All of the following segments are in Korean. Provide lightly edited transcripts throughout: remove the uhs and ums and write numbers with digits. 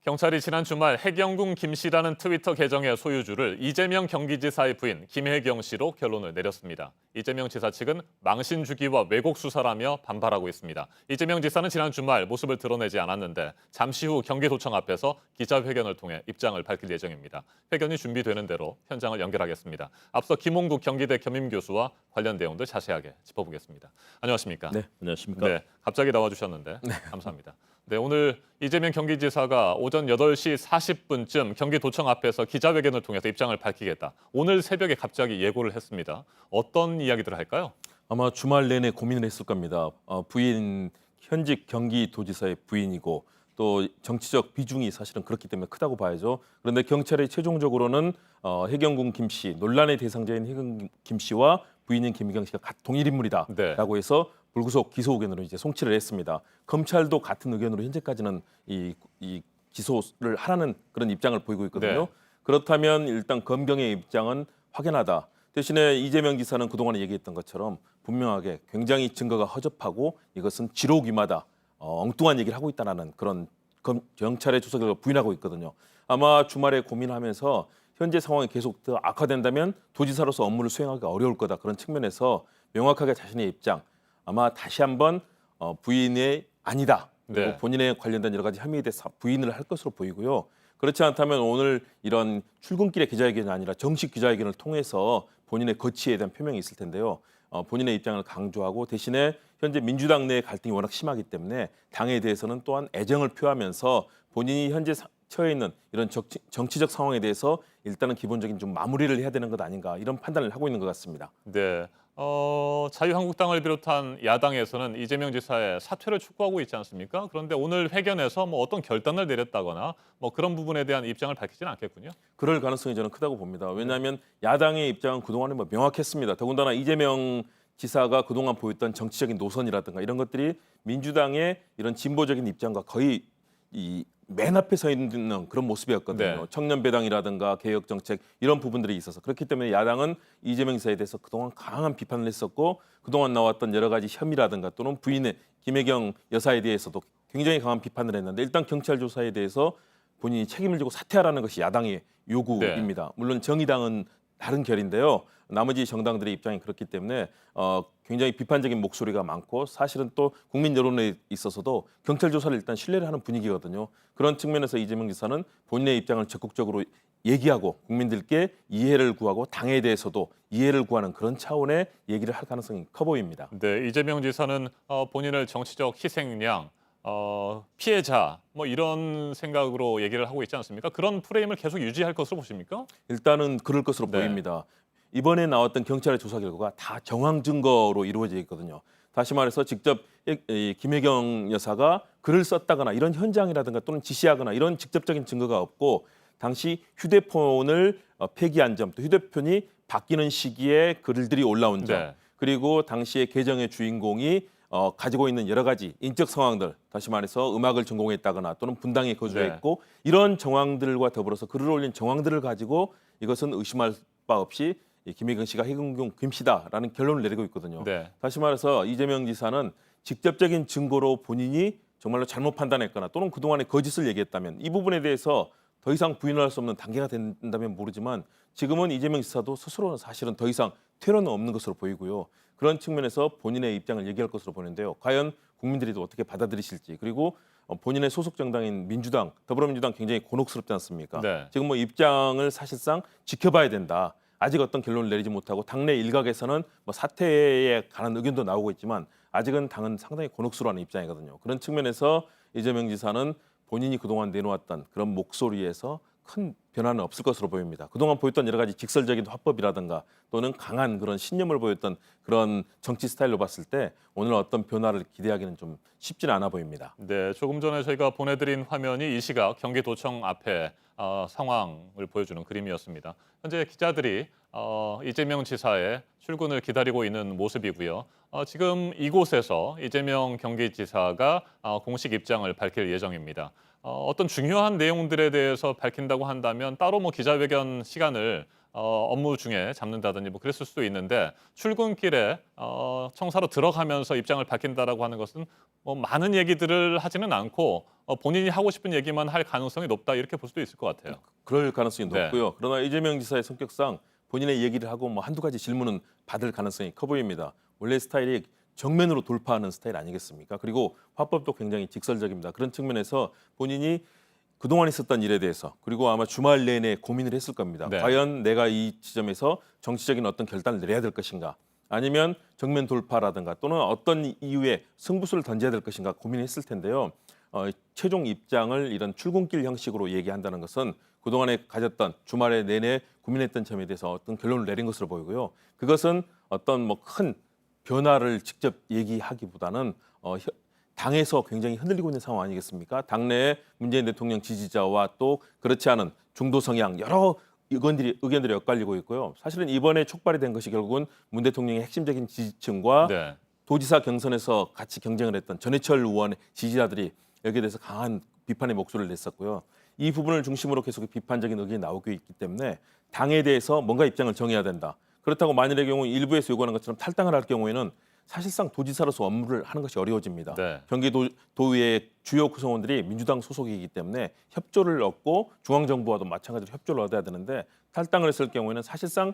경찰이 지난 주말 해경궁 김 씨라는 트위터 계정의 소유주를 이재명 경기지사의 부인 김혜경 씨로 결론을 내렸습니다. 이재명 지사 측은 망신 주기와 왜곡 수사라며 반발하고 있습니다. 이재명 지사는 지난 주말 모습을 드러내지 않았는데 잠시 후 경기도청 앞에서 기자회견을 통해 입장을 밝힐 예정입니다. 회견이 준비되는 대로 현장을 연결하겠습니다. 앞서 김홍국 경기대 겸임교수와 관련 내용들 자세하게 짚어보겠습니다. 안녕하십니까? 네, 안녕하십니까? 네, 갑자기 나와주셨는데 감사합니다. 네, 오늘 이재명 경기지사가 오전 8시 40분쯤 경기도청 앞에서 기자회견을 통해서 입장을 밝히겠다. 오늘 새벽에 갑자기 예고를 했습니다. 어떤 이야기들을 할까요? 아마 주말 내내 고민을 했을 겁니다. 부인, 현직 경기도지사의 부인이고 또 정치적 비중이 사실은 그렇기 때문에 크다고 봐야죠. 그런데 경찰이 최종적으로는 해경궁 김 씨, 논란의 대상자인 해경궁 김 씨와 부인인 김혜경 씨가 동일 인물이다라고 해서 불구속 기소 의견으로 이제 송치를 했습니다. 검찰도 같은 의견으로 현재까지는 이 기소를 하라는 그런 입장을 보이고 있거든요. 네. 그렇다면 일단 검경의 입장은 확연하다. 대신에 이재명 지사는 그동안에 얘기했던 것처럼 분명하게 굉장히 증거가 허접하고 이것은 지록위마다 엉뚱한 얘기를 하고 있다는 그런 경찰의 조사 결과 부인하고 있거든요. 아마 주말에 고민하면서 현재 상황이 계속 더 악화된다면 도지사로서 업무를 수행하기가 어려울 거다. 그런 측면에서 명확하게 자신의 입장, 아마 다시 한번 부인의 아니다. 그리고 네. 본인에 관련된 여러 가지 혐의에 대해서 부인을 할 것으로 보이고요. 그렇지 않다면 오늘 이런 출근길의 기자회견이 아니라 정식 기자회견을 통해서 본인의 거취에 대한 표명이 있을 텐데요. 본인의 입장을 강조하고 대신에 현재 민주당 내 갈등이 워낙 심하기 때문에 당에 대해서는 또한 애정을 표하면서 본인이 현재 처해 있는 이런 정치적 상황에 대해서 일단은 기본적인 좀 마무리를 해야 되는 것 아닌가 이런 판단을 하고 있는 것 같습니다. 네. 자유한국당을 비롯한 야당에서는 이재명 지사의 사퇴를 촉구하고 있지 않습니까? 그런데 오늘 회견에서 뭐 어떤 결단을 내렸다거나 뭐 그런 부분에 대한 입장을 밝히지는 않겠군요. 그럴 가능성이 저는 크다고 봅니다. 왜냐하면 야당의 입장은 그동안에 뭐 명확했습니다. 더군다나 이재명 지사가 그동안 보였던 정치적인 노선이라든가 이런 것들이 민주당의 이런 진보적인 입장과 거의 맨 앞에 서 있는 그런 모습이었거든요. 네. 청년 배당이라든가 개혁 정책 이런 부분들이 있어서 그렇기 때문에 야당은 이재명 지사에 대해서 그동안 강한 비판을 했었고 그동안 나왔던 여러 가지 혐의라든가 또는 부인의 김혜경 여사에 대해서도 굉장히 강한 비판을 했는데 일단 경찰 조사에 대해서 본인이 책임을 지고 사퇴하라는 것이 야당의 요구입니다. 물론 정의당은 다른 결인데요. 나머지 정당들의 입장이 그렇기 때문에 굉장히 비판적인 목소리가 많고 사실은 또 국민 여론에 있어서도 경찰 조사를 일단 신뢰를 하는 분위기거든요. 그런 측면에서 이재명 지사는 본인의 입장을 적극적으로 얘기하고 국민들께 이해를 구하고 당에 대해서도 이해를 구하는 그런 차원의 얘기를 할 가능성이 커 보입니다. 네, 이재명 지사는 본인을 정치적 희생양, 피해자 뭐 이런 생각으로 얘기를 하고 있지 않습니까? 그런 프레임을 계속 유지할 것으로 보십니까? 일단은 그럴 것으로 네. 보입니다. 이번에 나왔던 경찰의 조사 결과가 다 정황 증거로 이루어져 있거든요. 다시 말해서 직접 이 김혜경 여사가 글을 썼다거나 이런 현장이라든가 또는 지시하거나 이런 직접적인 증거가 없고 당시 휴대폰을 폐기한 점, 또 휴대폰이 바뀌는 시기에 글들이 올라온 점, 네. 그리고 당시에 계정의 주인공이 가지고 있는 여러 가지 인적 상황들, 다시 말해서 음악을 전공했다거나 또는 분당에 거주했고 이런 정황들과 더불어서 글을 올린 정황들을 가지고 이것은 의심할 바 없이 이 김혜경 씨가 해경궁 김 씨다라는 결론을 내리고 있거든요. 네. 다시 말해서 이재명 지사는 직접적인 증거로 본인이 정말로 잘못 판단했거나 또는 그동안에 거짓을 얘기했다면 이 부분에 대해서 더 이상 부인할 수 없는 단계가 된다면 모르지만 지금은 이재명 지사도 스스로는 사실은 더 이상 퇴로는 없는 것으로 보이고요. 그런 측면에서 본인의 입장을 얘기할 것으로 보는데요. 과연 국민들이 또 어떻게 받아들이실지 그리고 본인의 소속 정당인 민주당, 더불어민주당 굉장히 곤혹스럽지 않습니까? 네. 지금 뭐 입장을 사실상 지켜봐야 된다. 아직 어떤 결론을 내리지 못하고 당내 일각에서는 뭐 사퇴에 관한 의견도 나오고 있지만 아직은 당은 상당히 곤혹스러워하는 입장이거든요. 그런 측면에서 이재명 지사는 본인이 그동안 내놓았던 그런 목소리에서 큰 변화는 없을 것으로 보입니다. 그동안 보였던 여러 가지 직설적인 화법이라든가 또는 강한 그런 신념을 보였던 그런 정치 스타일로 봤을 때 오늘 어떤 변화를 기대하기는 좀 쉽지는 않아 보입니다. 네, 조금 전에 저희가 보내드린 화면이 이 시각 경기도청 앞에 상황을 보여주는 그림이었습니다. 현재 기자들이 이재명 지사의 출근을 기다리고 있는 모습이고요. 지금 이곳에서 이재명 경기지사가 공식 입장을 밝힐 예정입니다. 어떤 중요한 내용들에 대해서 밝힌다고 한다면 따로 뭐 기자회견 시간을 업무 중에 잡는다든지 뭐 그랬을 수도 있는데 출근길에 청사로 들어가면서 입장을 밝힌다라고 하는 것은 뭐 많은 얘기들을 하지는 않고 본인이 하고 싶은 얘기만 할 가능성이 높다 이렇게 볼 수도 있을 것 같아요. 그럴 가능성이 네. 높고요. 그러나 이재명 지사의 성격상 본인의 얘기를 하고 뭐 한두 가지 질문은 받을 가능성이 커 보입니다. 원래 스타일이 정면으로 돌파하는 스타일 아니겠습니까? 그리고 화법도 굉장히 직설적입니다. 그런 측면에서 본인이 그동안 있었던 일에 대해서 그리고 아마 주말 내내 고민을 했을 겁니다. 네. 과연 내가 이 지점에서 정치적인 어떤 결단을 내려야 될 것인가? 아니면 정면 돌파라든가 또는 어떤 이유에 승부수를 던져야 될 것인가 고민했을 텐데요. 최종 입장을 이런 출근길 형식으로 얘기한다는 것은 그동안에 가졌던 주말에 내내 고민했던 점에 대해서 어떤 결론을 내린 것으로 보이고요. 그것은 어떤 뭐 큰 변화를 직접 얘기하기보다는 당에서 굉장히 흔들리고 있는 상황 아니겠습니까? 당내에 문재인 대통령 지지자와 또 그렇지 않은 중도 성향 여러 의견들이 엇갈리고 있고요. 사실은 이번에 촉발이 된 것이 결국은 문 대통령의 핵심적인 지지층과 네. 도지사 경선에서 같이 경쟁을 했던 전해철 의원의 지지자들이 여기에 대해서 강한 비판의 목소리를 냈었고요. 이 부분을 중심으로 계속 비판적인 의견이 나오고 있기 때문에 당에 대해서 뭔가 입장을 정해야 된다. 그렇다고 만일의 경우 일부에서 요구하는 것처럼 탈당을 할 경우에는 사실상 도지사로서 업무를 하는 것이 어려워집니다. 네. 경기도의회 주요 구성원들이 민주당 소속이기 때문에 협조를 얻고 중앙정부와도 마찬가지로 협조를 얻어야 되는데 탈당을 했을 경우에는 사실상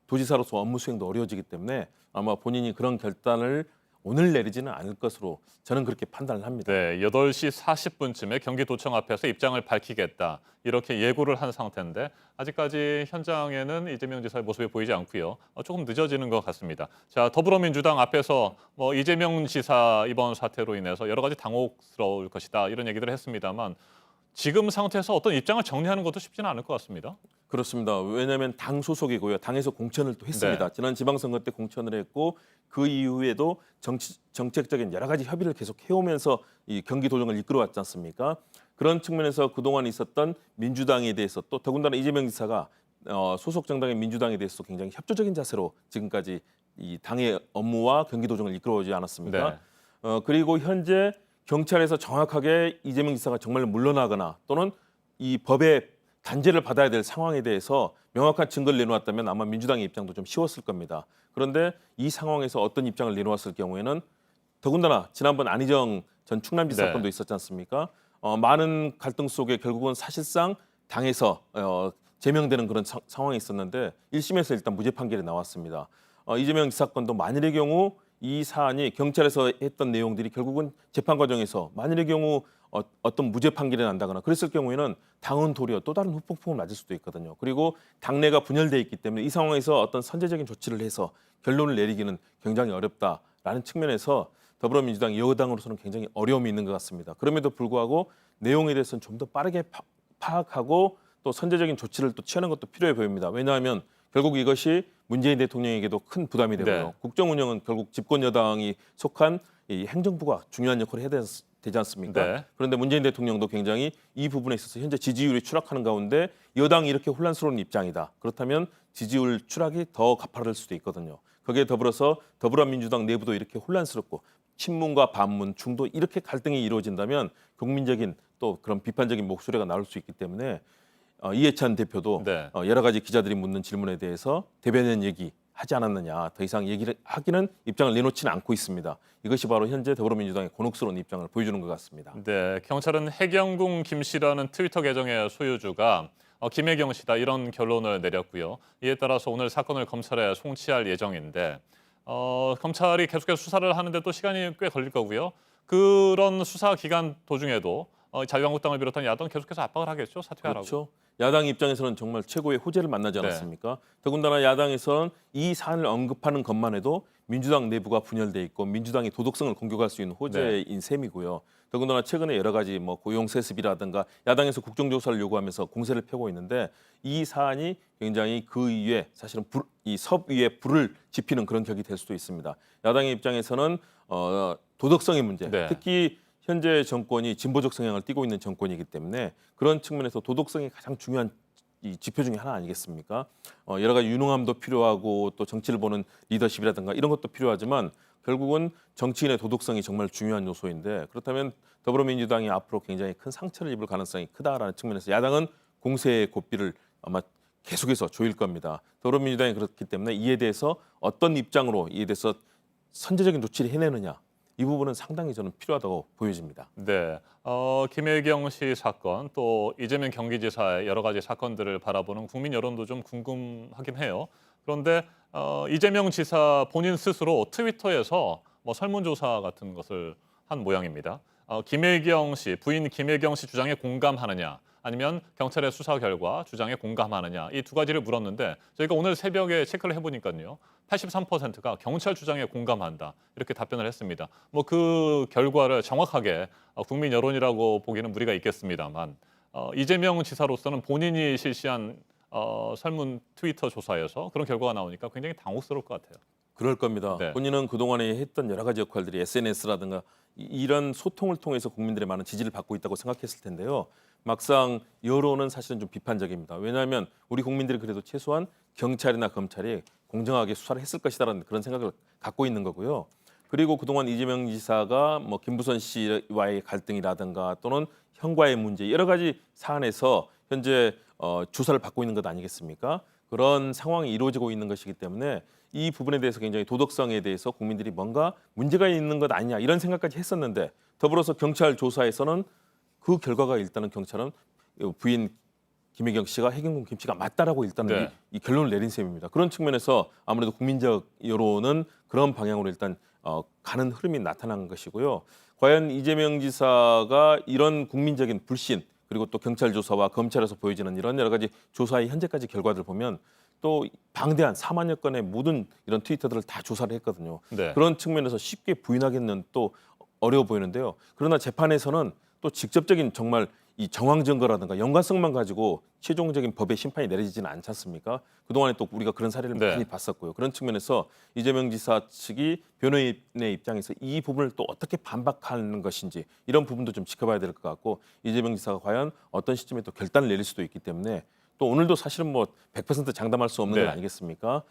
도지사로서 업무 수행도 어려워지기 때문에 아마 본인이 그런 결단을 오늘 내리지는 않을 것으로 저는 그렇게 판단을 합니다. 네, 8시 40분쯤에 경기도청 앞에서 입장을 밝히겠다 이렇게 예고를 한 상태인데 아직까지 현장에는 이재명 지사의 모습이 보이지 않고요. 조금 늦어지는 것 같습니다. 자, 더불어민주당 앞에서 뭐 이재명 지사 이번 사태로 인해서 여러 가지 당혹스러울 것이다 이런 얘기들을 했습니다만 지금 상태에서 어떤 입장을 정리하는 것도 쉽지는 않을 것 같습니다. 그렇습니다. 왜냐하면 당 소속이고요. 당에서 공천을 또 했습니다. 네. 지난 지방선거 때 공천을 했고 그 이후에도 정책적인 여러 가지 협의를 계속 해오면서 이 경기도정을 이끌어왔지 않습니까? 그런 측면에서 그동안 있었던 민주당에 대해서 또 더군다나 이재명 지사가 소속 정당인 민주당에 대해서 굉장히 협조적인 자세로 지금까지 이 당의 업무와 경기도정을 이끌어오지 않았습니까? 네. 그리고 현재 경찰에서 정확하게 이재명 지사가 정말 물러나거나 또는 이 법의 단죄를 받아야 될 상황에 대해서 명확한 증거를 내놓았다면 아마 민주당의 입장도 좀 쉬웠을 겁니다. 그런데 이 상황에서 어떤 입장을 내놓았을 경우에는 더군다나 지난번 안희정 전 충남지 네. 사건도 있었지 않습니까? 많은 갈등 속에 결국은 사실상 당에서 제명되는 그런 상황이 있었는데 1심에서 일단 무죄 판결이 나왔습니다. 이재명 사건도 만일의 경우 이 사안이 경찰에서 했던 내용들이 결국은 재판 과정에서 만일의 경우 어떤 무죄 판결이 난다거나 그랬을 경우에는 당은 도리어 또 다른 후폭풍을 맞을 수도 있거든요. 그리고 당내가 분열돼 있기 때문에 이 상황에서 어떤 선제적인 조치를 해서 결론을 내리기는 굉장히 어렵다라는 측면에서 더불어민주당 여당으로서는 굉장히 어려움이 있는 것 같습니다. 그럼에도 불구하고 내용에 대해서는 좀 더 빠르게 파악하고 또 선제적인 조치를 또 취하는 것도 필요해 보입니다. 왜냐하면 결국 이것이 문재인 대통령에게도 큰 부담이 되고요. 네. 국정 운영은 결국 집권 여당이 속한 이 행정부가 중요한 역할을 해야 되지 않습니까? 네. 그런데 문재인 대통령도 굉장히 이 부분에 있어서 현재 지지율이 추락하는 가운데 여당이 이렇게 혼란스러운 입장이다. 그렇다면 지지율 추락이 더 가파를 수도 있거든요. 거기에 더불어서 더불어민주당 내부도 이렇게 혼란스럽고 친문과 반문, 중도 이렇게 갈등이 이루어진다면 국민적인 또 그런 비판적인 목소리가 나올 수 있기 때문에 이해찬 대표도 네. 여러 가지 기자들이 묻는 질문에 대해서 대변인 얘기하지 않았느냐, 더 이상 얘기를 하기는 입장을 내놓지는 않고 있습니다. 이것이 바로 현재 더불어민주당의 곤혹스러운 입장을 보여주는 것 같습니다. 네, 경찰은 해경궁 김 씨라는 트위터 계정의 소유주가 김혜경 씨다 이런 결론을 내렸고요. 이에 따라서 오늘 사건을 검찰에 송치할 예정인데 검찰이 계속해서 수사를 하는데 또 시간이 꽤 걸릴 거고요. 그런 수사 기간 도중에도 자유한국당을 비롯한 야당은 계속해서 압박을 하겠죠. 사퇴하라고. 그렇죠. 야당 입장에서는 정말 최고의 호재를 만나지 네. 않았습니까? 더군다나 야당에서는 이 사안을 언급하는 것만 해도 민주당 내부가 분열돼 있고 민주당이 도덕성을 공격할 수 있는 호재인 셈이고요. 더군다나 최근에 여러 가지 뭐 고용 세습이라든가 야당에서 국정조사를 요구하면서 공세를 펴고 있는데 이 사안이 굉장히 그 위에 사실은 이 섭 위에 불을 지피는 그런 격이 될 수도 있습니다. 야당의 입장에서는 도덕성의 문제, 네. 특히 현재 정권이 진보적 성향을 띠고 있는 정권이기 때문에 그런 측면에서 도덕성이 가장 중요한 이 지표 중에 하나 아니겠습니까? 여러 가지 유능함도 필요하고 또 정치를 보는 리더십이라든가 이런 것도 필요하지만 결국은 정치인의 도덕성이 정말 중요한 요소인데 그렇다면 더불어민주당이 앞으로 굉장히 큰 상처를 입을 가능성이 크다라는 측면에서 야당은 공세의 고삐를 아마 계속해서 조일 겁니다. 더불어민주당이 그렇기 때문에 이에 대해서 어떤 입장으로 이에 대해서 선제적인 조치를 해내느냐 이 부분은 상당히 저는 필요하다고 보여집니다. 네, 김혜경 씨 사건 또 이재명 경기지사의 여러 가지 사건들을 바라보는 국민 여론도 좀 궁금하긴 해요. 그런데 이재명 지사 본인 스스로 트위터에서 뭐 설문조사 같은 것을 한 모양입니다. 김혜경 씨, 부인 김혜경 씨 주장에 공감하느냐 아니면 경찰의 수사 결과 주장에 공감하느냐 이 두 가지를 물었는데 저희가 오늘 새벽에 체크를 해보니까요. 83%가 경찰 주장에 공감한다 이렇게 답변을 했습니다. 뭐 그 결과를 정확하게 국민 여론이라고 보기는 무리가 있겠습니다만 이재명 지사로서는 본인이 실시한 설문 트위터 조사에서 그런 결과가 나오니까 굉장히 당혹스러울 것 같아요. 그럴 겁니다. 네. 본인은 그동안에 했던 여러 가지 역할들이 SNS라든가 이런 소통을 통해서 국민들의 많은 지지를 받고 있다고 생각했을 텐데요. 막상 여론은 사실은 좀 비판적입니다. 왜냐하면 우리 국민들이 그래도 최소한 경찰이나 검찰이 공정하게 수사를 했을 것이다라는 그런 생각을 갖고 있는 거고요. 그리고 그동안 이재명 지사가 뭐 김부선 씨와의 갈등이라든가 또는 형과의 문제 여러 가지 사안에서 현재 조사를 받고 있는 것 아니겠습니까? 그런 상황이 이루어지고 있는 것이기 때문에 이 부분에 대해서 굉장히 도덕성에 대해서 국민들이 뭔가 문제가 있는 것 아니냐 이런 생각까지 했었는데 더불어서 경찰 조사에서는 그 결과가 일단은 경찰은 부인 김혜경 씨가 해경군 김 씨가 맞다라고 일단은 네. 이 결론을 내린 셈입니다. 그런 측면에서 아무래도 국민적 여론은 그런 방향으로 일단 가는 흐름이 나타난 것이고요. 과연 이재명 지사가 이런 국민적인 불신 그리고 또 경찰 조사와 검찰에서 보여지는 이런 여러 가지 조사의 현재까지 결과들을 보면 또 방대한 4만여 건의 모든 이런 트위터들을 다 조사를 했거든요. 네. 그런 측면에서 쉽게 부인하기는 또 어려워 보이는데요. 그러나 재판에서는 또 직접적인 정말 이 정황 증거라든가 연관성만 가지고 최종적인 법의 심판이 내려지지는 않지 않습니까? 그동안에 또 우리가 그런 사례를 네. 많이 봤었고요. 그런 측면에서 이재명 지사 측이 변호인의 입장에서 이 부분을 또 어떻게 반박하는 것인지 이런 부분도 좀 지켜봐야 될 것 같고 이재명 지사가 과연 어떤 시점에 또 결단을 내릴 수도 있기 때문에 또 오늘도 사실은 뭐 100% 장담할 수 없는 네. 건 아니겠습니까?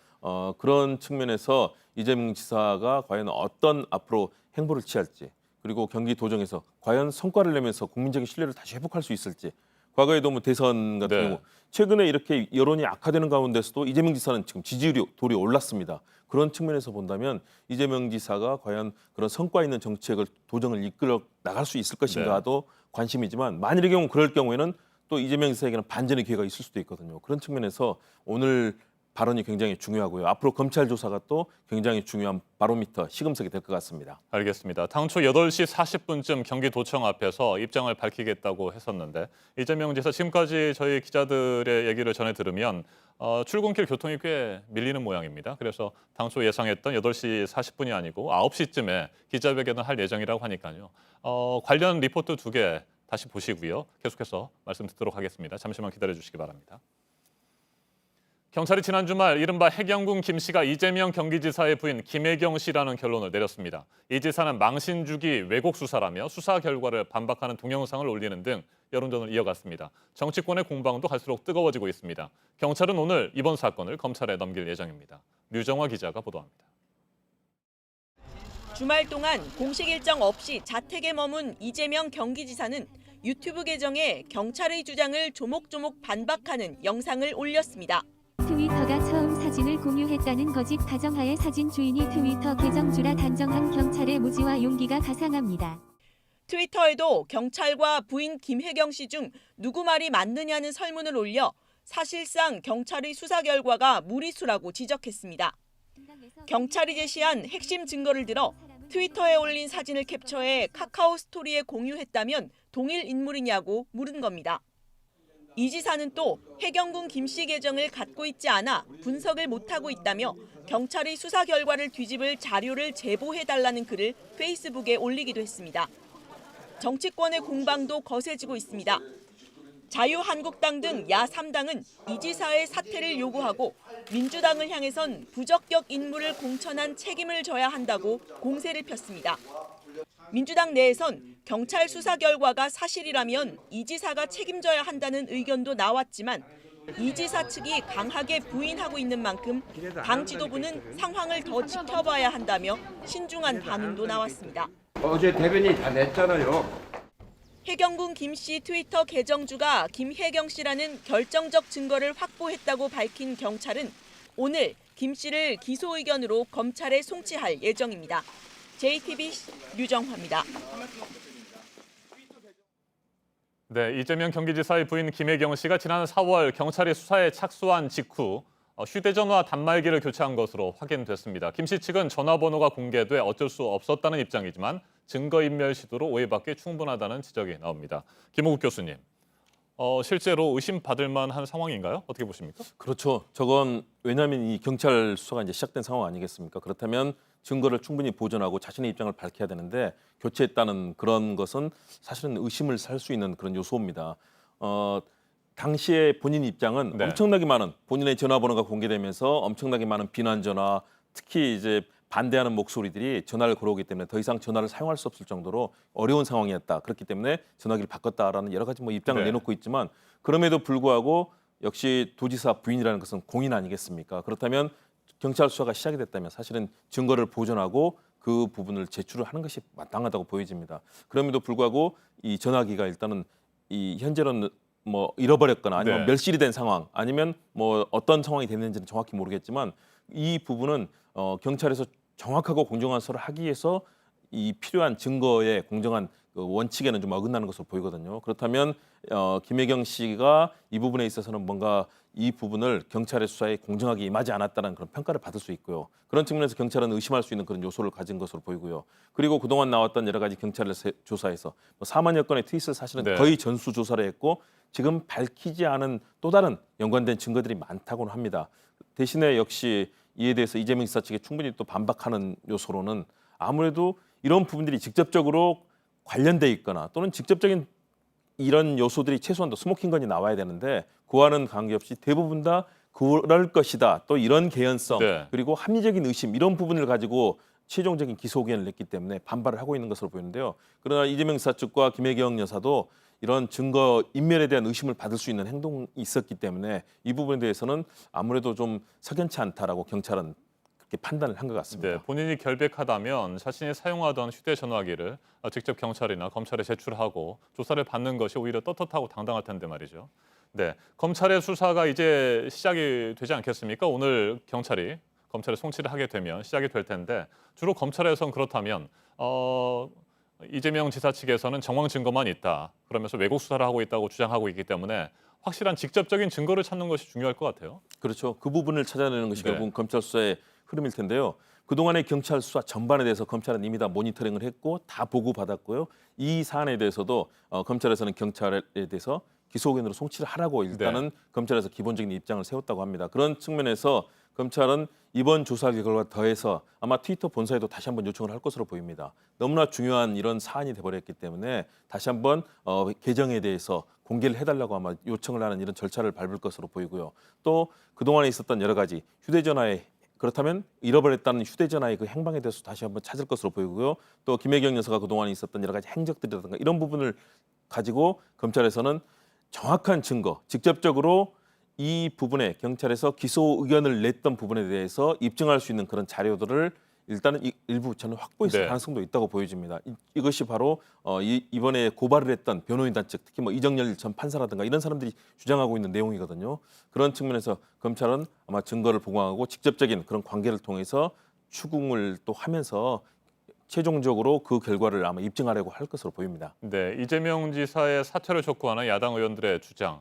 그런 측면에서 이재명 지사가 과연 어떤 앞으로 행보를 취할지 그리고 경기도정에서 과연 성과를 내면서 국민적인 신뢰를 다시 회복할 수 있을지 과거에도 뭐 대선 같은 네. 경우 최근에 이렇게 여론이 악화되는 가운데서도 이재명 지사는 지금 지지율이 돌이 올랐습니다. 그런 측면에서 본다면 이재명 지사가 과연 그런 성과 있는 정책을 도정을 이끌어 나갈 수 있을 것인가도 관심이지만 만일의 경우 그럴 경우에는 또 이재명 지사에게는 반전의 기회가 있을 수도 있거든요. 그런 측면에서 오늘 발언이 굉장히 중요하고요. 앞으로 검찰 조사가 또 굉장히 중요한 바로미터 시금석이 될 것 같습니다. 알겠습니다. 당초 8시 40분쯤 경기도청 앞에서 입장을 밝히겠다고 했었는데 이재명 지사 지금까지 저희 기자들의 얘기를 전해 들으면 출근길 교통이 꽤 밀리는 모양입니다. 그래서 당초 예상했던 8시 40분이 아니고 9시쯤에 기자회견을 할 예정이라고 하니까요. 관련 리포트 2개 다시 보시고요. 계속해서 말씀 듣도록 하겠습니다. 잠시만 기다려 주시기 바랍니다. 경찰이 지난 주말 이른바 해경군 김 씨가 이재명 경기지사의 부인 김혜경 씨라는 결론을 내렸습니다. 이 지사는 망신 주기 왜곡 수사라며 수사 결과를 반박하는 동영상을 올리는 등 여론전을 이어갔습니다. 정치권의 공방도 갈수록 뜨거워지고 있습니다. 경찰은 오늘 이번 사건을 검찰에 넘길 예정입니다. 류정화 기자가 보도합니다. 주말 동안 공식 일정 없이 자택에 머문 이재명 경기지사는 유튜브 계정에 경찰의 주장을 조목조목 반박하는 영상을 올렸습니다. 트위터가 처음 사진을 공유했다는 거짓 가정하에 사진 주인이 트위터 계정주라 단정한 경찰의 무지와 용기가 가상합니다. 트위터에도 경찰과 부인 김혜경 씨 중 누구 말이 맞느냐는 설문을 올려 사실상 경찰의 수사 결과가 무리수라고 지적했습니다. 경찰이 제시한 핵심 증거를 들어 트위터에 올린 사진을 캡처해 카카오 스토리에 공유했다면 동일 인물이냐고 물은 겁니다. 이 지사는 또 해경군 김 씨 계정을 갖고 있지 않아 분석을 못하고 있다며 경찰의 수사 결과를 뒤집을 자료를 제보해달라는 글을 페이스북에 올리기도 했습니다. 정치권의 공방도 거세지고 있습니다. 자유한국당 등 야3당은 이 지사의 사퇴를 요구하고 민주당을 향해선 부적격 인물을 공천한 책임을 져야 한다고 공세를 폈습니다. 민주당 내에선 경찰 수사 결과가 사실이라면 이 지사가 책임져야 한다는 의견도 나왔지만 이 지사 측이 강하게 부인하고 있는 만큼 당 지도부는 상황을 더 지켜봐야 한다며 신중한 반응도 나왔습니다. 어제 대변인 다 냈잖아요. 해경군 김 씨 트위터 계정주가 김혜경 씨라는 결정적 증거를 확보했다고 밝힌 경찰은 오늘 김 씨를 기소 의견으로 검찰에 송치할 예정입니다. JTB 류정화입니다. 네, 이재명 경기지사의 부인 김혜경 씨가 지난 4월 경찰이 수사에 착수한 직후 휴대전화 단말기를 교체한 것으로 확인됐습니다. 김 씨 측은 전화번호가 공개돼 어쩔 수 없었다는 입장이지만 증거인멸 시도로 오해받기 충분하다는 지적이 나옵니다. 김호국 교수님, 실제로 의심받을 만한 상황인가요? 어떻게 보십니까? 그렇죠. 저건 왜냐하면 이 경찰 수사가 이제 시작된 상황 아니겠습니까? 그렇다면 증거를 충분히 보존하고 자신의 입장을 밝혀야 되는데 교체했다는 그런 것은 사실은 의심을 살 수 있는 그런 요소입니다. 당시에 본인 입장은 네. 엄청나게 많은 본인의 전화번호가 공개되면서 엄청나게 많은 비난 전화, 특히 이제 반대하는 목소리들이 전화를 걸어오기 때문에 더 이상 전화를 사용할 수 없을 정도로 어려운 상황이었다. 그렇기 때문에 전화기를 바꿨다라는 여러 가지 뭐 입장을 네. 내놓고 있지만 그럼에도 불구하고 역시 도지사 부인이라는 것은 공인 아니겠습니까? 그렇다면 경찰 수사가 시작이 됐다면 사실은 증거를 보존하고 그 부분을 제출을 하는 것이 마땅하다고 보여집니다. 그럼에도 불구하고 이 전화기가 일단은 이 현재로는 뭐 잃어버렸거나 아니면 네. 멸실이 된 상황 아니면 뭐 어떤 상황이 됐는지는 정확히 모르겠지만 이 부분은 경찰에서 정확하고 공정한 수사를 하기 위해서 이 필요한 증거의 공정한 그 원칙에는 좀 어긋나는 것으로 보이거든요. 그렇다면 김혜경 씨가 이 부분에 있어서는 뭔가 이 부분을 경찰의 수사에 공정하게 임하지 않았다는 그런 평가를 받을 수 있고요. 그런 측면에서 경찰은 의심할 수 있는 그런 요소를 가진 것으로 보이고요. 그리고 그동안 나왔던 여러 가지 경찰의 조사에서 4만여 건의 트윗을 사실은 네. 거의 전수 조사를 했고 지금 밝히지 않은 또 다른 연관된 증거들이 많다고는 합니다. 대신에 역시 이에 대해서 이재명 지사 측에 충분히 또 반박하는 요소로는 아무래도 이런 부분들이 직접적으로 관련돼 있거나 또는 직접적인 이런 요소들이 최소한 스모킹건이 나와야 되는데 그와는 관계없이 대부분 다 그럴 것이다. 또 이런 개연성 네. 그리고 합리적인 의심 이런 부분을 가지고 최종적인 기소 의견을 냈기 때문에 반발을 하고 있는 것으로 보이는데요. 그러나 이재명 지사 측과 김혜경 여사도 이런 증거 인멸에 대한 의심을 받을 수 있는 행동이 있었기 때문에 이 부분에 대해서는 아무래도 좀 석연치 않다라고 경찰은 그렇게 판단을 한 것 같습니다. 네, 본인이 결백하다면 자신이 사용하던 휴대전화기를 직접 경찰이나 검찰에 제출하고 조사를 받는 것이 오히려 떳떳하고 당당할 텐데 말이죠. 네, 검찰의 수사가 이제 시작이 되지 않겠습니까? 오늘 경찰이 검찰에 송치를 하게 되면 시작이 될 텐데 주로 검찰에선 그렇다면 이재명 지사 측에서는 정황 증거만 있다. 그러면서 왜곡 수사를 하고 있다고 주장하고 있기 때문에 확실한 직접적인 증거를 찾는 것이 중요할 것 같아요. 그렇죠. 그 부분을 찾아내는 것이 네. 결국 검찰 수사의 흐름일 텐데요. 그동안의 경찰 수사 전반에 대해서 검찰은 이미 다 모니터링을 했고 다 보고받았고요. 이 사안에 대해서도 검찰에서는 경찰에 대해서 기소 의견으로 송치를 하라고 일단은 검찰에서 기본적인 입장을 세웠다고 합니다. 그런 측면에서 검찰은 이번 조사 결과와 더해서 아마 트위터 본사에도 다시 한번 요청을 할 것으로 보입니다. 너무나 중요한 이런 사안이 돼버렸기 때문에 다시 한번 계정에 대해서 공개를 해달라고 아마 요청을 하는 이런 절차를 밟을 것으로 보이고요. 또 그동안에 있었던 여러 가지 휴대전화에 그렇다면 잃어버렸다는 휴대전화의 그 행방에 대해서 다시 한번 찾을 것으로 보이고요. 또 김혜경 여사가 그동안에 있었던 여러 가지 행적들이라든가 이런 부분을 가지고 검찰에서는 정확한 증거, 직접적으로 이 부분에 경찰에서 기소 의견을 냈던 부분에 대해서 입증할 수 있는 그런 자료들을 일단은 일부 저는 확보했을 네. 가능성도 있다고 보여집니다. 이것이 바로 이번에 고발을 했던 변호인단 측, 특히 뭐 이정열 전 판사라든가 이런 사람들이 주장하고 있는 내용이거든요. 그런 측면에서 검찰은 아마 증거를 보강하고 직접적인 그런 관계를 통해서 추궁을 또 하면서 최종적으로 그 결과를 아마 입증하려고 할 것으로 보입니다. 네, 이재명 지사의 사퇴를 촉구하는 야당 의원들의 주장.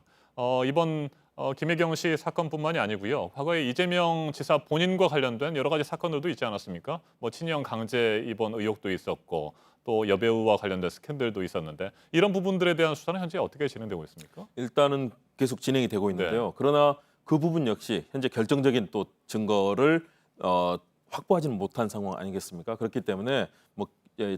이번 김혜경 씨 사건뿐만이 아니고요. 과거에 이재명 지사 본인과 관련된 여러 가지 사건들도 있지 않았습니까? 뭐 친형 강제 입원 의혹도 있었고 또 여배우와 관련된 스캔들도 있었는데 이런 부분들에 대한 수사는 현재 어떻게 진행되고 있습니까? 일단은 계속 진행이 되고 있는데요. 그러나 그 부분 역시 현재 결정적인 또 증거를 확보하지는 못한 상황 아니겠습니까? 그렇기 때문에 뭐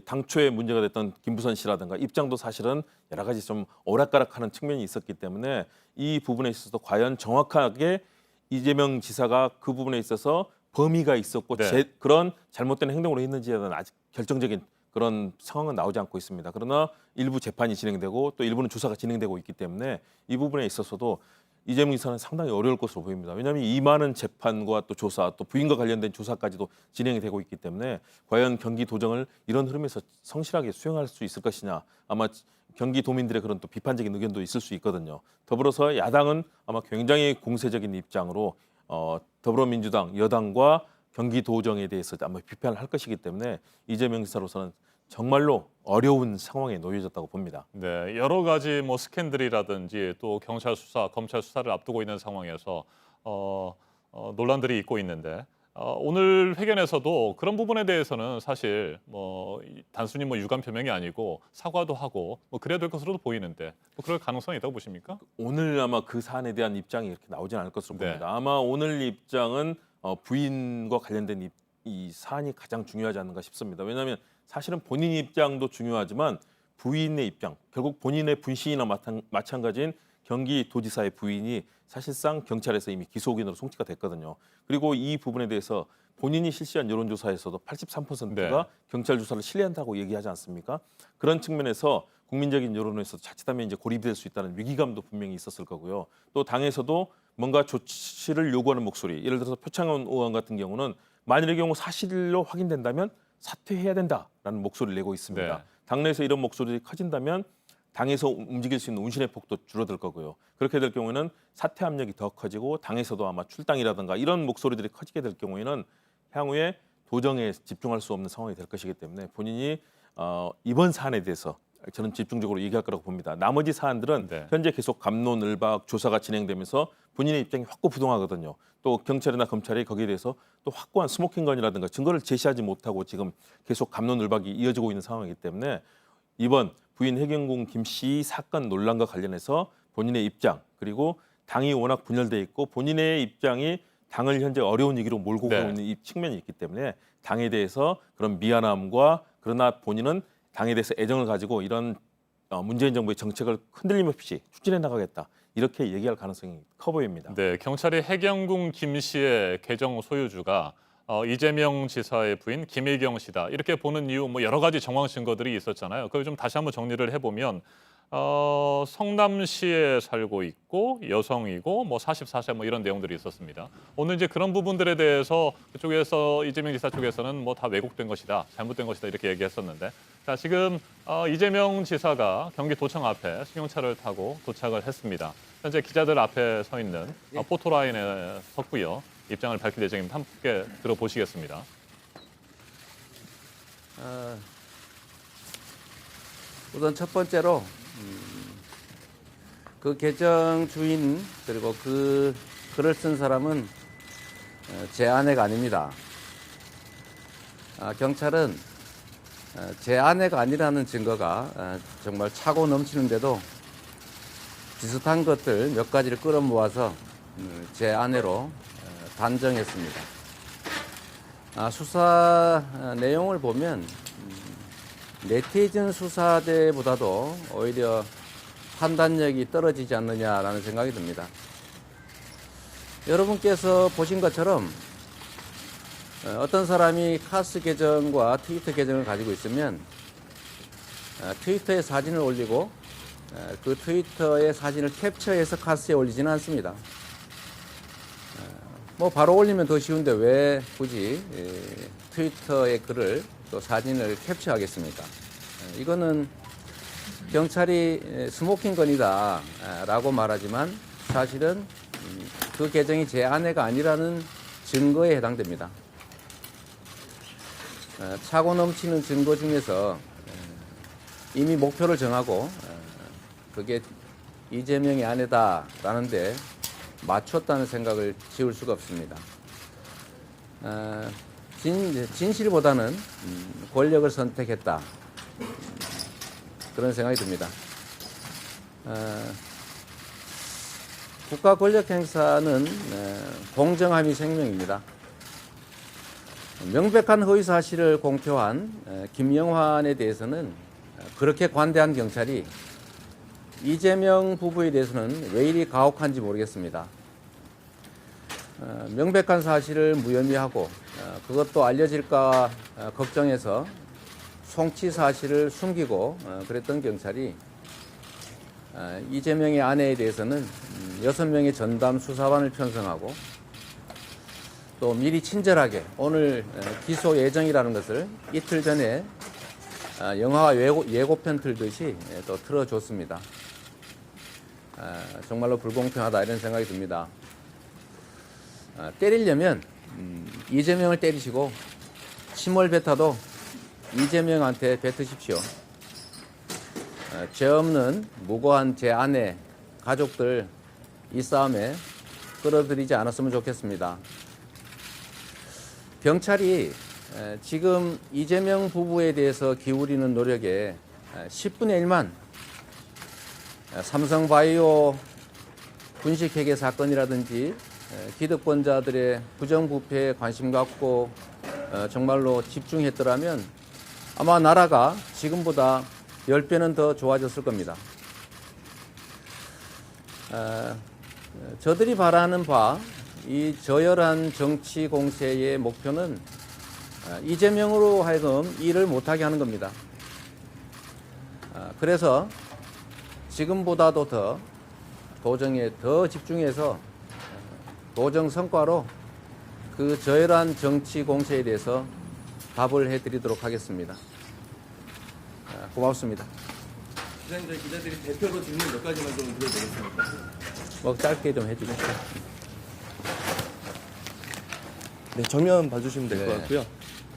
당초에 문제가 됐던 김부선 씨라든가 입장도 사실은 여러 가지 좀 오락가락하는 측면이 있었기 때문에 이 부분에 있어서 과연 정확하게 이재명 지사가 그 부분에 있어서 범위가 있었고 네. 그런 잘못된 행동을 했는지에 대한 아직 결정적인 그런 상황은 나오지 않고 있습니다. 그러나 일부 재판이 진행되고 또 일부는 조사가 진행되고 있기 때문에 이 부분에 있어서도 이재명 지사는 상당히 어려울 것으로 보입니다. 왜냐하면 이 많은 재판과 또 조사, 또 부인과 관련된 조사까지도 진행이 되고 있기 때문에 과연 경기도정을 이런 흐름에서 성실하게 수행할 수 있을 것이냐. 아마 경기도민들의 그런 또 비판적인 의견도 있을 수 있거든요. 더불어서 야당은 아마 굉장히 공세적인 입장으로 더불어민주당, 여당과 경기도정에 대해서 아마 비판을 할 것이기 때문에 이재명 지사로서는 정말로 어려운 상황에 놓여졌다고 봅니다. 네, 여러 가지 뭐 스캔들이라든지 또 경찰 수사, 검찰 수사를 앞두고 있는 상황에서 논란들이 있고 있는데 오늘 회견에서도 그런 부분에 대해서는 사실 뭐 단순히 뭐 유감 표명이 아니고 사과도 하고 뭐 그래야 될 것으로도 보이는데 뭐 그럴 가능성이 있다고 보십니까? 오늘 아마 그 사안에 대한 입장이 이렇게 나오진 않을 것으로 네. 봅니다. 아마 오늘 입장은 부인과 관련된 이 사안이 가장 중요하지 않는가 싶습니다. 왜냐하면 사실은 본인 입장도 중요하지만 부인의 입장, 결국 본인의 분신이나 마찬가지인 경기도지사의 부인이 사실상 경찰에서 이미 기소 의견으로 송치가 됐거든요. 그리고 이 부분에 대해서 본인이 실시한 여론조사에서도 83%가 네. 경찰 조사를 신뢰한다고 얘기하지 않습니까? 그런 측면에서 국민적인 여론에서 자칫하면 이제 고립이 될 수 있다는 위기감도 분명히 있었을 거고요. 또 당에서도 뭔가 조치를 요구하는 목소리, 예를 들어서 표창원 의원 같은 경우는 만일의 경우 사실로 확인된다면 사퇴해야 된다라는 목소리를 내고 있습니다. 네. 당내에서 이런 목소리가 커진다면 당에서 움직일 수 있는 운신의 폭도 줄어들 거고요. 그렇게 될 경우에는 사퇴 압력이 더 커지고 당에서도 아마 출당이라든가 이런 목소리들이 커지게 될 경우에는 향후에 도정에 집중할 수 없는 상황이 될 것이기 때문에 본인이 이번 사안에 대해서 저는 집중적으로 얘기할 거라고 봅니다. 나머지 사안들은 네. 현재 계속 갑론을박 조사가 진행되면서 본인의 입장이 확고부동하거든요. 또 경찰이나 검찰이 거기에 대해서 또 확고한 스모킹건이라든가 증거를 제시하지 못하고 지금 계속 갑론을박이 이어지고 있는 상황이기 때문에 이번 부인 해경궁 김 씨 사건 논란과 관련해서 본인의 입장 그리고 당이 워낙 분열돼 있고 본인의 입장이 당을 현재 어려운 위기로 몰고 가고 네. 있는 이 측면이 있기 때문에 당에 대해서 그런 미안함과 그러나 본인은 당에 대해서 애정을 가지고 이런 문재인 정부의 정책을 흔들림 없이 추진해 나가겠다. 이렇게 얘기할 가능성이 커 보입니다. 네, 경찰이 해경궁 김 씨의 계정 소유주가 이재명 지사의 부인 김혜경 씨다. 이렇게 보는 이유 뭐 여러 가지 정황 증거들이 있었잖아요. 그걸 좀 다시 한번 정리를 해보면 성남시에 살고 있고 여성이고 뭐 44세 뭐 이런 내용들이 있었습니다. 오늘 이제 그런 부분들에 대해서 그쪽에서 이재명 지사 쪽에서는 뭐 다 왜곡된 것이다, 잘못된 것이다 이렇게 얘기했었는데 자 지금 이재명 지사가 경기도청 앞에 승용차를 타고 도착을 했습니다. 현재 기자들 앞에 서 있는 포토라인에 섰고요. 입장을 밝힐 예정입니다. 함께 들어보시겠습니다. 우선 첫 번째로 그 계정 주인 그리고 그 글을 쓴 사람은 제 아내가 아닙니다. 경찰은 제 아내가 아니라는 증거가 정말 차고 넘치는데도 비슷한 것들 몇 가지를 끌어모아서 제 아내로 단정했습니다. 수사 내용을 보면 네티즌 수사대보다도 오히려 판단력이 떨어지지 않느냐라는 생각이 듭니다. 여러분께서 보신 것처럼 어떤 사람이 카스 계정과 트위터 계정을 가지고 있으면 트위터에 사진을 올리고 그 트위터의 사진을 캡처해서 카스에 올리지는 않습니다. 뭐 바로 올리면 더 쉬운데 왜 굳이 트위터의 글을 또 사진을 캡처하겠습니까? 이거는 경찰이 스모킹건이다 라고 말하지만 사실은 그 계정이 제 아내가 아니라는 증거에 해당됩니다. 차고 넘치는 증거 중에서 이미 목표를 정하고 그게 이재명의 아내다라는 데 맞췄다는 생각을 지울 수가 없습니다. 진실보다는 권력을 선택했다. 그런 생각이 듭니다. 국가 권력 행사는 공정함이 생명입니다. 명백한 허위 사실을 공표한 김영환에 대해서는 그렇게 관대한 경찰이 이재명 부부에 대해서는 왜 이리 가혹한지 모르겠습니다. 명백한 사실을 무혐의하고 그것도 알려질까 걱정해서 송치 사실을 숨기고 그랬던 경찰이 이재명의 아내에 대해서는 6명의 전담 수사관을 편성하고 또 미리 친절하게 오늘 기소 예정이라는 것을 이틀 전에 영화 예고편 틀듯이 또 틀어줬습니다. 정말로 불공평하다 이런 생각이 듭니다. 때리려면 이재명을 때리시고 침몰 뱉어도 이재명한테 뱉으십시오. 죄 없는 무고한 제 아내, 가족들 이 싸움에 끌어들이지 않았으면 좋겠습니다. 경찰이 지금 이재명 부부에 대해서 기울이는 노력에 10분의 1만 삼성바이오 분식회계 사건이라든지 기득권자들의 부정부패에 관심 갖고 정말로 집중했더라면 아마 나라가 지금보다 10배는 더 좋아졌을 겁니다. 저들이 바라는 바 이 저열한 정치 공세의 목표는 이재명으로 하여금 일을 못하게 하는 겁니다. 그래서 지금보다도 더 도정에 더 집중해서 도정 성과로 그 저열한 정치 공세에 대해서 답을 해드리도록 하겠습니다. 고맙습니다. 기자님, 저희 기자들이 대표로 질문 몇 가지만 좀 드려도 되겠습니까? 뭐 짧게 좀 해주십시오. 네, 정면 봐주시면 될 것 네. 같고요.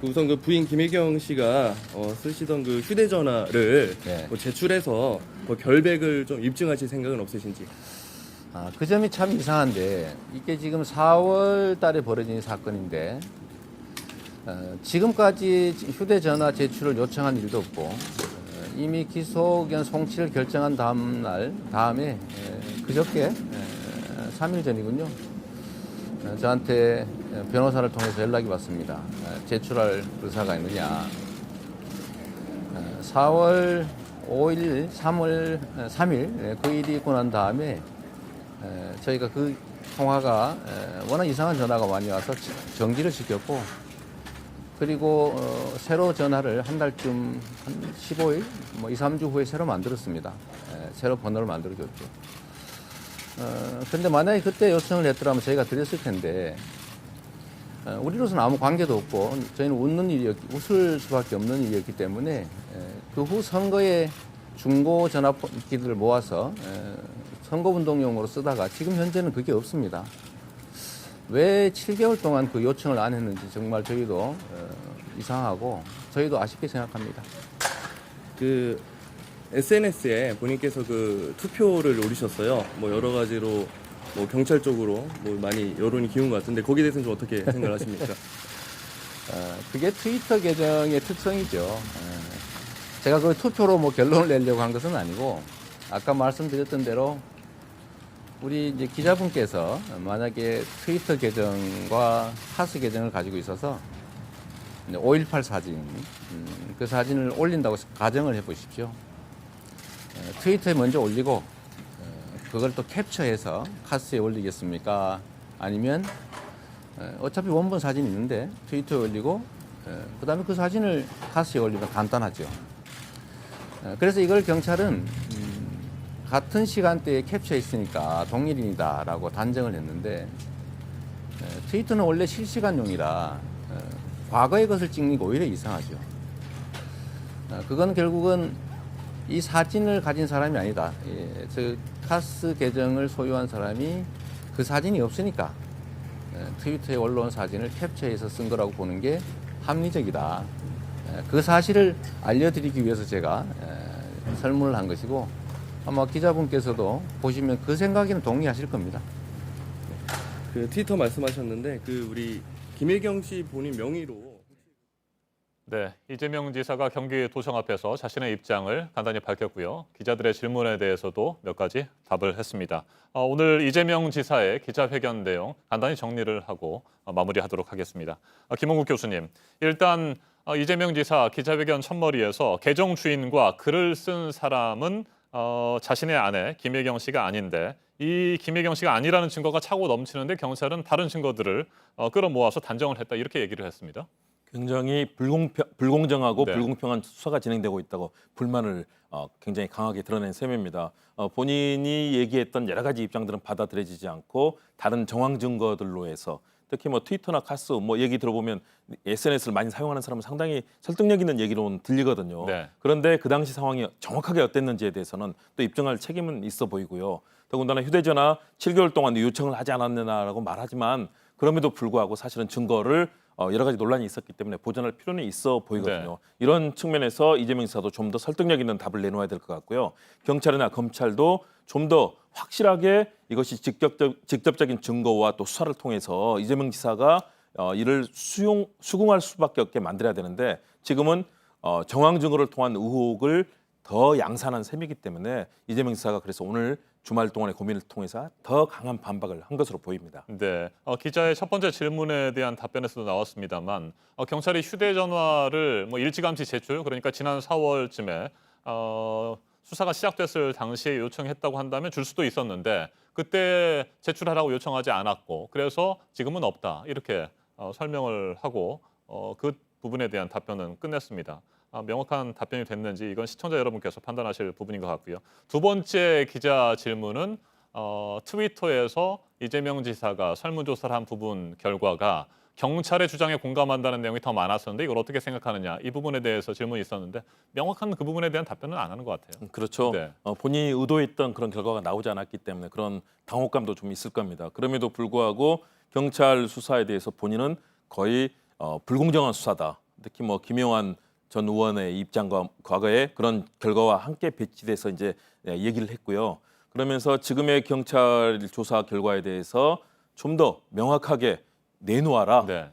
우선 그 부인 김혜경 씨가 쓰시던 그 휴대전화를 네. 제출해서 결백을 좀 입증하실 생각은 없으신지? 그 점이 참 이상한데 이게 지금 4월 달에 벌어진 사건인데 지금까지 휴대전화 제출을 요청한 일도 없고 이미 기소 의견 송치를 결정한 다음에 그저께 3일 전이군요. 저한테 변호사를 통해서 연락이 왔습니다. 제출할 의사가 있느냐. 4월 5일, 3일 그 일이 있고 난 다음에 저희가 그 통화가 워낙 이상한 전화가 많이 와서 정지를 시켰고 그리고 새로 전화를 한 달쯤 한 15일, 뭐 2, 3주 후에 새로 만들었습니다. 새로 번호를 만들어줬죠. 근데 만약에 그때 요청을 했더라면 저희가 드렸을 텐데 우리로서는 아무 관계도 없고 저희는 웃을 수밖에 없는 일이었기 때문에 그 후 선거에 중고 전화기들을 모아서 선거운동용으로 쓰다가 지금 현재는 그게 없습니다. 왜 7개월 동안 그 요청을 안 했는지 정말 저희도 이상하고 저희도 아쉽게 생각합니다. 그 SNS에 본인께서 그 투표를 올리셨어요. 뭐 여러 가지로 뭐 경찰 쪽으로 뭐 많이 여론이 기운 것 같은데 거기에 대해서는 좀 어떻게 생각하십니까? 그게 트위터 계정의 특성이죠. 제가 그 투표로 뭐 결론을 내려고 한 것은 아니고 아까 말씀드렸던 대로 우리 이제 기자분께서 만약에 트위터 계정과 카스 계정을 가지고 있어서 5.18 사진, 그 사진을 올린다고 가정을 해보십시오. 트위터에 먼저 올리고 그걸 또 캡처해서 카스에 올리겠습니까? 아니면 어차피 원본 사진이 있는데 트위터에 올리고 그 다음에 그 사진을 카스에 올리면 간단하죠. 그래서 이걸 경찰은 같은 시간대에 캡처했으니까 동일인이다라고 단정을 했는데 트위터는 원래 실시간용이라 과거의 것을 찍는 게 오히려 이상하죠. 그건 결국은 이 사진을 가진 사람이 아니다. 저 카스 계정을 소유한 사람이 그 사진이 없으니까 트위터에 올라온 사진을 캡처해서 쓴 거라고 보는 게 합리적이다. 그 사실을 알려드리기 위해서 제가 설문을 한 것이고 아마 기자분께서도 보시면 그 생각에는 동의하실 겁니다. 그 트위터 말씀하셨는데 그 우리 김혜경 씨 본인 명의로 네, 이재명 지사가 경기도청 앞에서 자신의 입장을 간단히 밝혔고요. 기자들의 질문에 대해서도 몇 가지 답을 했습니다. 오늘 이재명 지사의 기자회견 내용 간단히 정리를 하고 마무리하도록 하겠습니다. 김홍국 교수님, 일단 이재명 지사 기자회견 첫머리에서 계정 주인과 글을 쓴 사람은 자신의 아내 김혜경 씨가 아닌데 이 김혜경 씨가 아니라는 증거가 차고 넘치는데 경찰은 다른 증거들을 끌어모아서 단정을 했다 이렇게 얘기를 했습니다. 굉장히 불공정하고 네. 불공평한 수사가 진행되고 있다고 불만을 굉장히 강하게 드러낸 셈입니다. 본인이 얘기했던 여러 가지 입장들은 받아들여지지 않고 다른 정황 증거들로 해서 특히 뭐 트위터나 카스 뭐 얘기 들어보면 SNS를 많이 사용하는 사람은 상당히 설득력 있는 얘기로 들리거든요. 네. 그런데 그 당시 상황이 정확하게 어땠는지에 대해서는 또 입증할 책임은 있어 보이고요. 더군다나 휴대전화 7개월 동안 요청을 하지 않았느냐라고 말하지만 그럼에도 불구하고 사실은 증거를 여러 가지 논란이 있었기 때문에 보존할 필요는 있어 보이거든요. 네. 이런 측면에서 이재명 지사도 좀 더 설득력 있는 답을 내놓아야 될 것 같고요. 경찰이나 검찰도 좀 더 확실하게 이것이 직접적인 증거와 또 수사를 통해서 이재명 지사가 이를 수긍할 수밖에 없게 만들어야 되는데 지금은 정황 증거를 통한 의혹을 더 양산한 셈이기 때문에 이재명 지사가 그래서 오늘 주말 동안의 고민을 통해서 더 강한 반박을 한 것으로 보입니다. 네, 기자의 첫 번째 질문에 대한 답변에서도 나왔습니다만 경찰이 휴대전화를 뭐 일찌감치 제출, 그러니까 지난 4월쯤에 수사가 시작됐을 당시에 요청했다고 한다면 줄 수도 있었는데 그때 제출하라고 요청하지 않았고 그래서 지금은 없다 이렇게 설명을 하고 그 부분에 대한 답변은 끝냈습니다. 명확한 답변이 됐는지 이건 시청자 여러분께서 판단하실 부분인 것 같고요. 두 번째 기자 질문은 트위터에서 이재명 지사가 설문조사를 한 부분 결과가 경찰의 주장에 공감한다는 내용이 더 많았었는데 이걸 어떻게 생각하느냐 이 부분에 대해서 질문이 있었는데 명확한 그 부분에 대한 답변은 안 하는 것 같아요. 그렇죠. 네. 본인이 의도했던 그런 결과가 나오지 않았기 때문에 그런 당혹감도 좀 있을 겁니다. 그럼에도 불구하고 경찰 수사에 대해서 본인은 거의 불공정한 수사다. 특히 뭐 김영환 전 의원의 입장과 과거의 그런 결과와 함께 배치돼서 이제 얘기를 했고요. 그러면서 지금의 경찰 조사 결과에 대해서 좀 더 명확하게 내놓아라. 네.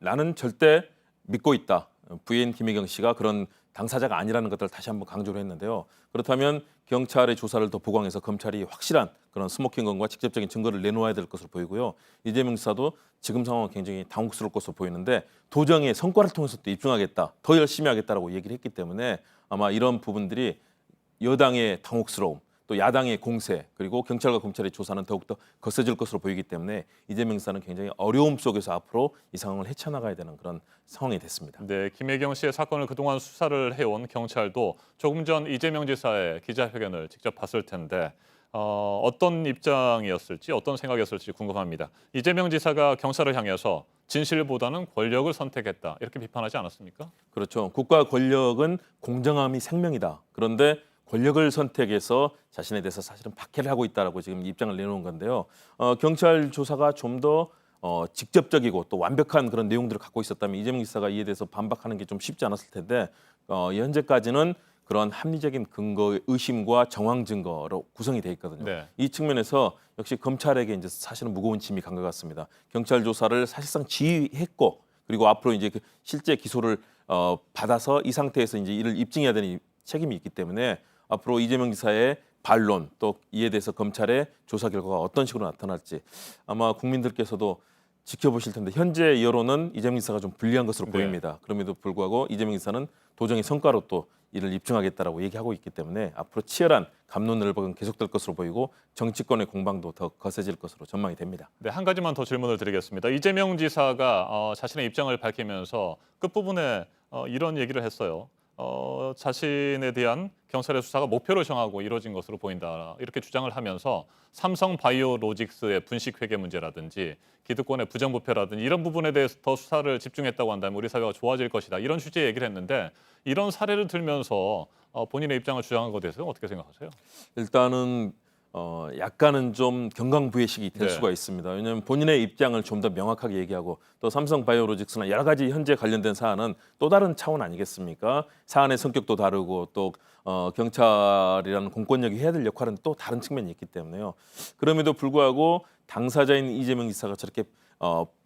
나는 절대 믿고 있다. 부인 김혜경 씨가 그런 당사자가 아니라는 것들을 다시 한번 강조를 했는데요. 그렇다면 경찰의 조사를 더 보강해서 검찰이 확실한 그런 스모킹건과 직접적인 증거를 내놓아야 될 것으로 보이고요. 이재명 지사도 지금 상황은 굉장히 당혹스러울 것으로 보이는데 도정의 성과를 통해서 또 입증하겠다. 더 열심히 하겠다라고 얘기를 했기 때문에 아마 이런 부분들이 여당의 당혹스러움 또 야당의 공세 그리고 경찰과 검찰의 조사는 더욱더 거세질 것으로 보이기 때문에 이재명 지사는 굉장히 어려움 속에서 앞으로 이 상황을 헤쳐나가야 되는 그런 상황이 됐습니다. 네, 김혜경 씨의 사건을 그동안 수사를 해온 경찰도 조금 전 이재명 지사의 기자회견을 직접 봤을 텐데 어떤 입장이었을지 어떤 생각이었을지 궁금합니다. 이재명 지사가 경찰을 향해서 진실보다는 권력을 선택했다 이렇게 비판하지 않았습니까? 그렇죠. 국가 권력은 공정함이 생명이다. 그런데 권력을 선택해서 자신에 대해서 사실은 박해를 하고 있다라고 지금 입장을 내놓은 건데요. 경찰 조사가 좀 더 직접적이고 또 완벽한 그런 내용들을 갖고 있었다면 이재명 지사가 이에 대해서 반박하는 게 좀 쉽지 않았을 텐데 현재까지는 그런 합리적인 근거, 의심과 정황 증거로 구성이 돼 있거든요. 네. 이 측면에서 역시 검찰에게 이제 사실은 무거운 짐이 간 것 같습니다. 경찰 조사를 사실상 지휘했고 그리고 앞으로 이제 그 실제 기소를 받아서 이 상태에서 이제 이를 입증해야 되는 책임이 있기 때문에 앞으로 이재명 지사의 반론 또 이에 대해서 검찰의 조사 결과가 어떤 식으로 나타날지 아마 국민들께서도 지켜보실 텐데 현재 여론은 이재명 지사가 좀 불리한 것으로 네. 보입니다. 그럼에도 불구하고 이재명 지사는 도정의 성과로 또 이를 입증하겠다라고 얘기하고 있기 때문에 앞으로 치열한 갑론을박은 계속될 것으로 보이고 정치권의 공방도 더 거세질 것으로 전망이 됩니다. 네, 한 가지만 더 질문을 드리겠습니다. 이재명 지사가 자신의 입장을 밝히면서 끝부분에 이런 얘기를 했어요. 자신에 대한 경찰의 수사가 목표를 정하고 이루어진 것으로 보인다. 이렇게 주장을 하면서 삼성 바이오로직스의 분식 회계 문제라든지 기득권의 부정부패라든지 이런 부분에 대해서 더 수사를 집중했다고 한다면 우리 사회가 좋아질 것이다. 이런 취지의 얘기를 했는데 이런 사례를 들면서 본인의 입장을 주장한 것에 대해서 어떻게 생각하세요? 일단은 약간은 좀 경강부회식이 될 네. 수가 있습니다. 왜냐하면 본인의 입장을 좀 더 명확하게 얘기하고 또 삼성바이오로직스나 여러 가지 현재 관련된 사안은 또 다른 차원 아니겠습니까? 사안의 성격도 다르고 또 경찰이라는 공권력이 해야 될 역할은 또 다른 측면이 있기 때문에요. 그럼에도 불구하고 당사자인 이재명 지사가 저렇게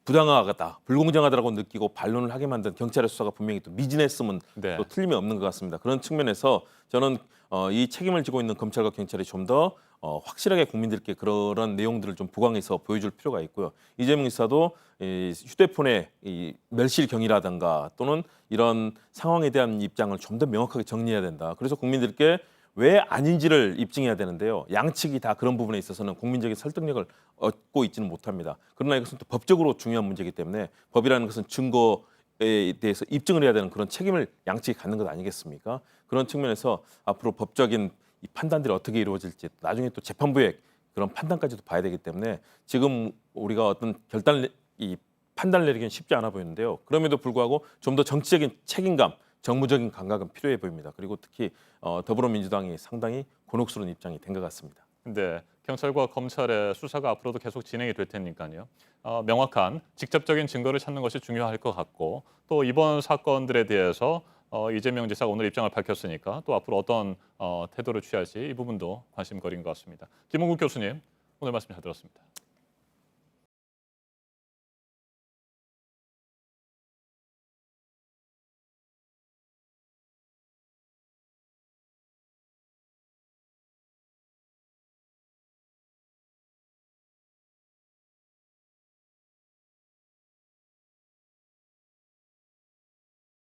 부당하다, 불공정하다라고 느끼고 반론을 하게 만든 경찰의 수사가 분명히 또 미진했으면 네. 또 틀림이 없는 것 같습니다. 그런 측면에서 저는 이 책임을 지고 있는 검찰과 경찰이 좀 더 확실하게 국민들께 그런 내용들을 좀 보강해서 보여줄 필요가 있고요. 이재명 지사도 이 휴대폰의 이 멸실경위라든가 또는 이런 상황에 대한 입장을 좀 더 명확하게 정리해야 된다. 그래서 국민들께 왜 아닌지를 입증해야 되는데요. 양측이 다 그런 부분에 있어서는 국민적인 설득력을 얻고 있지는 못합니다. 그러나 이것은 또 법적으로 중요한 문제이기 때문에 법이라는 것은 증거에 대해서 입증을 해야 되는 그런 책임을 양측이 갖는 것 아니겠습니까? 그런 측면에서 앞으로 법적인 이 판단들이 어떻게 이루어질지 나중에 또 재판부의 그런 판단까지도 봐야 되기 때문에 지금 우리가 어떤 판단을 내리기는 쉽지 않아 보이는데요. 그럼에도 불구하고 좀 더 정치적인 책임감, 정무적인 감각은 필요해 보입니다. 그리고 특히 더불어민주당이 상당히 곤혹스러운 입장이 된 것 같습니다. 근데 경찰과 검찰의 수사가 앞으로도 계속 진행이 될 테니까요. 명확한 직접적인 증거를 찾는 것이 중요할 것 같고 또 이번 사건들에 대해서 이재명 지사가 오늘 입장을 밝혔으니까 또 앞으로 어떤 태도를 취할지 이 부분도 관심거리인 것 같습니다. 김홍국 교수님 오늘 말씀 잘 들었습니다.